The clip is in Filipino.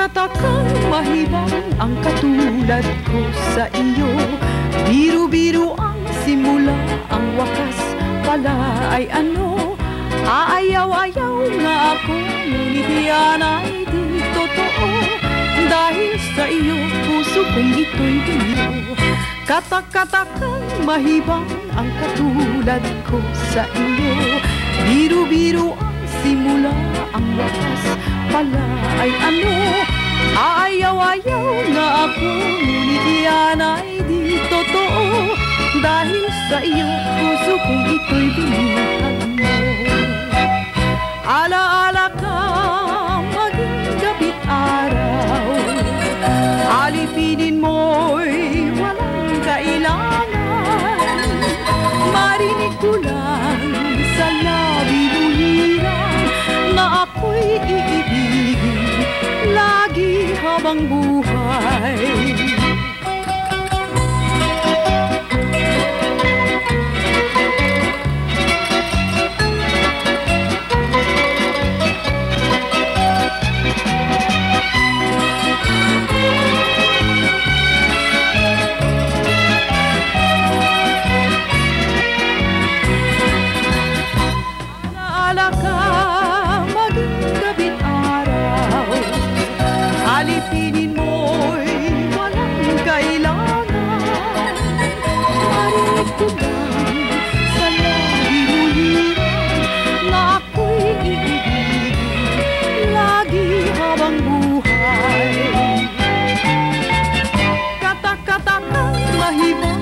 Katakang mahibang ang katulad ko sa iyo. Biru-biru ang simula, ang wakas pala ay ano. Aayaw-ayaw nga ako, ngunit yan ay di totoo. Dahil sa iyo, puso kong ito'y biyo. Katak-katakang mahibang ang katulad ko sa iyo. Biru-biru ang simula, ang wakas pala ay ano. Aayaw-ayaw nga ako, ngunit yan ay di totoo. Dahil sa iyo, puso kong ito'y binihan mo. Alaala ka, maging gabi't araw. Alipinin mo'y walang kailangan. Marinig ko lang sa labi mo hirang na ako'y iibigin lagi habang buhay. Alaala ka, maging gabi't araw. Alipinin mo'y walang kailangan. Marinig ko lang sa labi mo hirang na ako'y iibigin lagi habang buhay. Katak-katakang mahibang